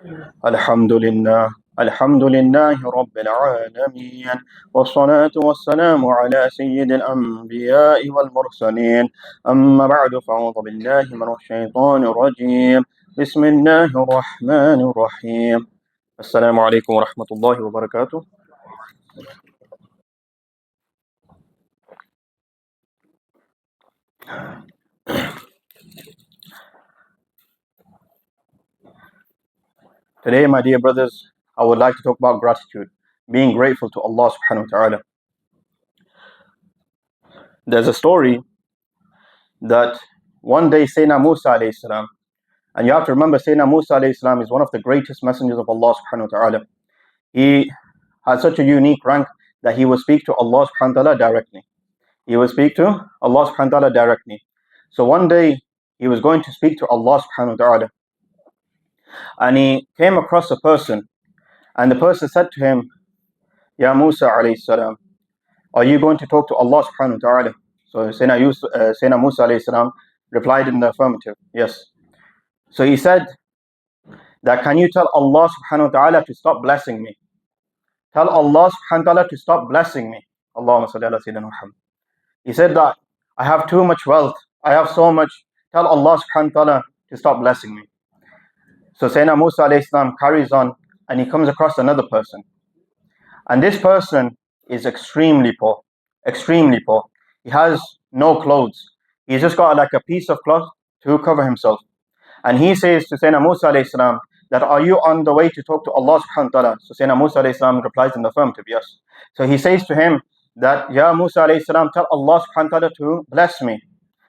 الحمد لله الحمد لله رب العالمين والصلاة والسلام على سيد الأنبياء والمرسلين أما بعد فأعوذ بالله من الشيطان الرجيم بسم الله الرحمن الرحيم السلام عليكم ورحمة الله وبركاته. Today, my dear brothers, I would like to talk about gratitude, being grateful to Allah subhanahu wa ta'ala. There's a story that one day Sayyidina Musa alayhi salam, and you have to remember Sayyidina Musa alayhi salam is one of the greatest messengers of Allah subhanahu wa ta'ala. He had such a unique rank that he would speak to Allah subhanahu wa ta'ala directly. He would speak to Allah subhanahu wa ta'ala directly. So one day he was going to speak to Allah subhanahu wa ta'ala, and he came across a person, and the person said to him, Ya Musa alayhi salam, are you going to talk to Allah subhanahu wa ta'ala? So Sayyidina Musa alayhi salam replied in the affirmative, yes. So he said that, can you tell Allah subhanahu wa ta'ala to stop blessing me? Tell Allah subhanahu wa ta'ala to stop blessing me. Allahumma salli ala Sayyidina Muhammad. He said that I have too much wealth, I have so much. Tell Allah subhanahu wa ta'ala to stop blessing me. So Sayyidina Musa alayhi salam carries on, and he comes across another person. And this person is extremely poor, extremely poor. He has no clothes. He's just got like a piece of cloth to cover himself. And he says to Sayyidina Musa alayhi salam that, are you on the way to talk to Allah subhanahu wa ta'ala? So Sayyidina Musa alayhi salam replies in the affirmative, yes. So he says to him that, Ya Musa alayhi salam, tell Allah subhanahu wa ta'ala to bless me.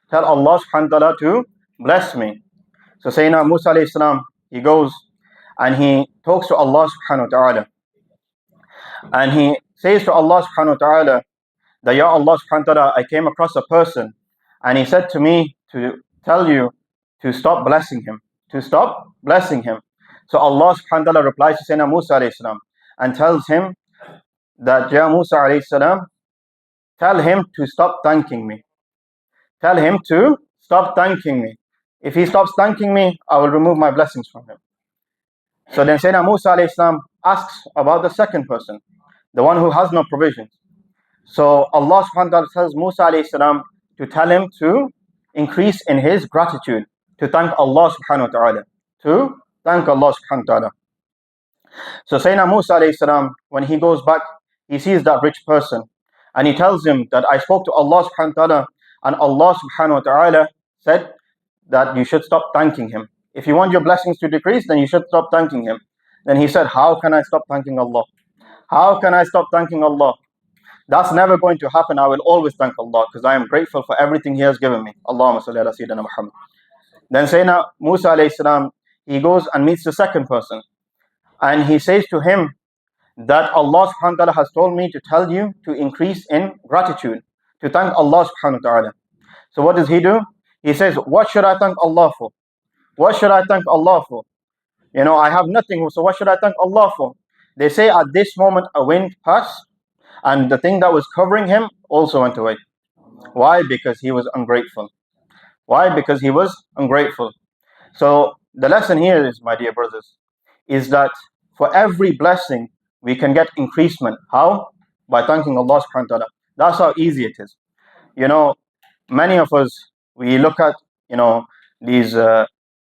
Tell Allah subhanahu wa ta'ala to bless me. So Sayyidina Musa alayhi salam, he goes and he talks to Allah subhanahu wa ta'ala. And he says to Allah subhanahu wa ta'ala that, Ya Allah subhanahu wa ta'ala, I came across a person and he said to me to tell you to stop blessing him, to stop blessing him. So Allah subhanahu wa ta'ala replies to Sayyidina Musa alayhi salam and tells him that, Ya Musa alayhi salam, tell him to stop thanking me. Tell him to stop thanking me. If he stops thanking me, I will remove my blessings from him. So then Sayyidina Musa alayhi salam asks about the second person, the one who has no provisions. So Allah subhanahu wa ta'ala tells Musa alayhi salam to tell him to increase in his gratitude, to thank Allah subhanahu wa ta'ala, to thank Allah subhanahu wa ta'ala. So Sayyidina Musa alayhi salam, when he goes back, he sees that rich person and he tells him that I spoke to Allah subhanahu wa ta'ala, and Allah subhanahu wa ta'ala said that you should stop thanking him. If you want your blessings to decrease, then you should stop thanking him. Then he said, how can I stop thanking Allah? How can I stop thanking Allah? That's never going to happen. I will always thank Allah because I am grateful for everything He has given me. Allahumma salli ala Sayyidina Muhammad. Then Sayyidina Musa alayhi salam, he goes and meets the second person. And he says to him that Allah subhanahu wa ta'ala has told me to tell you to increase in gratitude, to thank Allah subhanahu wa ta'ala. So what does he do? He says, what should I thank Allah for? What should I thank Allah for? You know, I have nothing, so what should I thank Allah for? They say at this moment a wind passed, and the thing that was covering him also went away. Why? Because he was ungrateful. Why? Because he was ungrateful. So the lesson here is, my dear brothers, is that for every blessing we can get increasement. How? By thanking Allah subhanahu wa ta'ala. That's how easy it is. You know, many of us, we look at, you know, these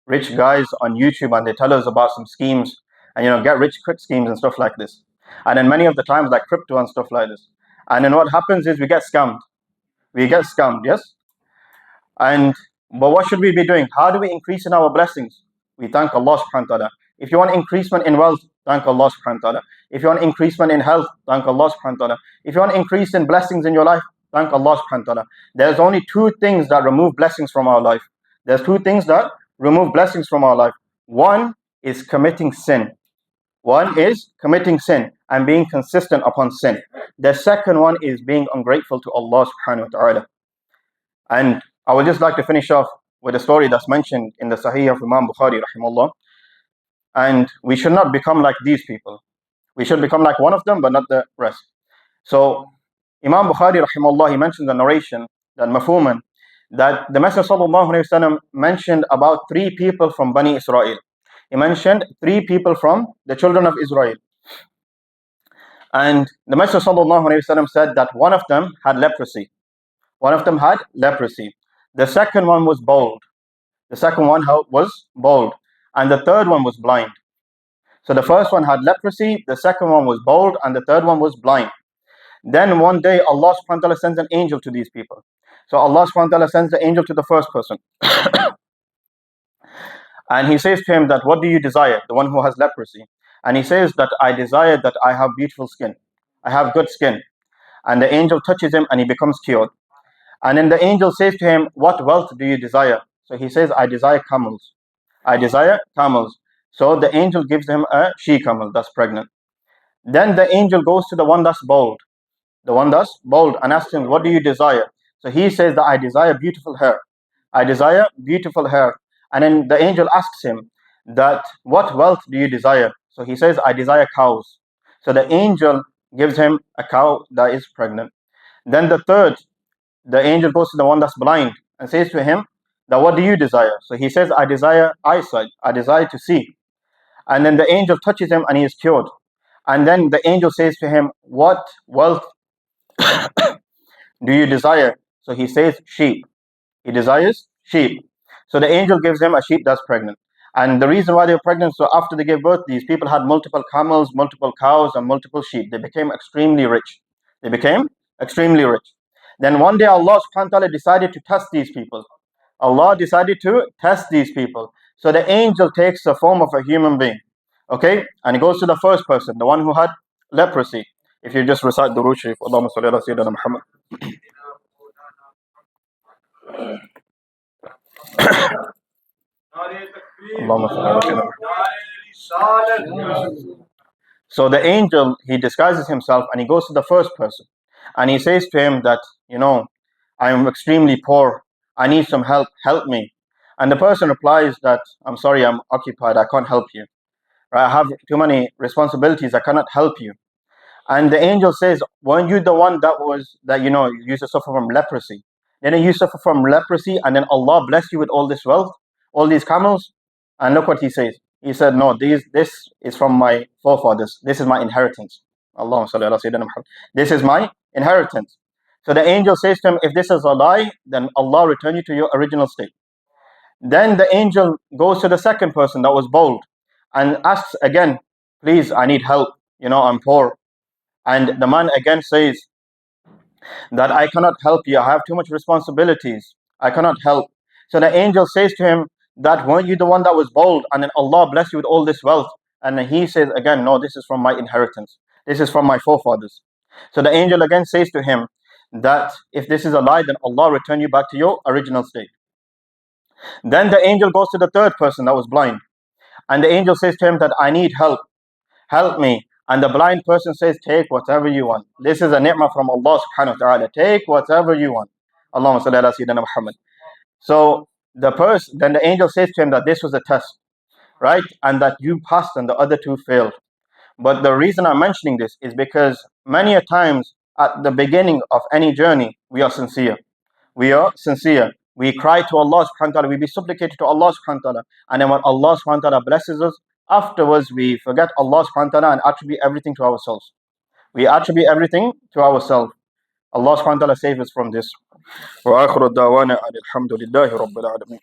rich guys on YouTube and they tell us about some schemes and, you know, get rich quick schemes and stuff like this. And then many of the times like crypto and stuff like this. And then what happens is we get scammed. We get scammed, yes? But what should we be doing? How do we increase in our blessings? We thank Allah subhanahu wa ta'ala. If you want increasement in wealth, thank Allah subhanahu wa ta'ala. If you want increasement in health, thank Allah subhanahu wa ta'ala. If you want increase in blessings in your life, thank Allah subhanahu wa ta'ala. There's only two things that remove blessings from our life. There's two things that remove blessings from our life. One is committing sin. One is committing sin and being consistent upon sin. The second one is being ungrateful to Allah subhanahu wa ta'ala. And I would just like to finish off with a story that's mentioned in the Sahih of Imam Bukhari rahimahullah. And we should not become like these people. We should become like one of them, but not the rest. So Imam Bukhari rahimahullah, he mentions a narration that mafhuman, that the Messenger sallallahu alayhi wa sallam mentioned about 3 people from Bani Israel. he mentioned 3 people from the children of Israel. And the Messenger ﷺ said that one of them had leprosy. One of them had leprosy. The second one was bald. The second one was bald. And the third one was blind. So the first one had leprosy, the second one was bald, and the third one was blind. Then one day Allah subhanahu wa ta'ala sends an angel to these people. So Allah subhanahu wa ta'ala sends the angel to the first person. And he says to him that, what do you desire? The one who has leprosy. And he says that I desire that I have beautiful skin. I have good skin. And the angel touches him and he becomes cured. And then the angel says to him, what wealth do you desire? So he says, I desire camels. I desire camels. So the angel gives him a she-camel that's pregnant. Then the angel goes to the one that's bald. The one that's bald, and asks him, what do you desire? So he says that I desire beautiful hair. I desire beautiful hair. And then the angel asks him that, what wealth do you desire? So he says, I desire cows. So the angel gives him a cow that is pregnant. Then the angel goes to the one that's blind and says to him that, what do you desire? So he says, I desire eyesight. I desire to see. And then the angel touches him and he is cured. And then the angel says to him, what wealth do you desire? So he says, sheep. He desires sheep. So the angel gives him a sheep that's pregnant. And the reason why they were pregnant, so after they gave birth, these people had multiple camels, multiple cows, and multiple sheep. They became extremely rich. They became extremely rich. Then one day Allah subhanahu wa ta'ala decided to test these people. Allah decided to test these people. So the angel takes the form of a human being. Okay? And he goes to the first person, the one who had leprosy. If you just recite the Durood Sharif, Allahumma salli ala Sayyidina Muhammad. So the angel, he disguises himself and he goes to the first person. And he says to him that, I am extremely poor. I need some help. Help me. And the person replies that, I'm sorry, I'm occupied. I can't help you. Right? I have too many responsibilities. I cannot help you. And the angel says, weren't you the one that you used to suffer from leprosy? Then you suffer from leprosy and then Allah blessed you with all this wealth, all these camels. And look what he says. He said, no, this is from my forefathers. This is my inheritance. Allahumma salli ala Sayyidina Muhammad. This is my inheritance. So the angel says to him, if this is a lie, then Allah return you to your original state. Then the angel goes to the second person that was bold and asks again, please, I need help. I'm poor. And the man again says that I cannot help you. I have too much responsibilities. I cannot help. So the angel says to him that, weren't you the one that was bold? And then Allah bless you with all this wealth. And he says again, no, this is from my inheritance. This is from my forefathers. So the angel again says to him that if this is a lie, then Allah return you back to your original state. Then the angel goes to the third person that was blind. And the angel says to him that I need help. Help me. And the blind person says, take whatever you want. This is a ni'mah from Allah subhanahu wa ta'ala. Take whatever you want. Allahumma salli ala Sayyidina Muhammad. So then the angel says to him that this was a test, right? And that you passed and the other two failed. But the reason I'm mentioning this is because many a times at the beginning of any journey, we are sincere. We are sincere. We cry to Allah subhanahu wa ta'ala. We be supplicated to Allah subhanahu wa ta'ala. And then when Allah subhanahu wa ta'ala blesses us, afterwards we forget Allah subhanahu wa ta'ala and attribute everything to ourselves. We attribute everything to ourselves. Allah subhanahu wa ta'ala save us from this. وآخر الدعوانا الحمد لله رب العالمين.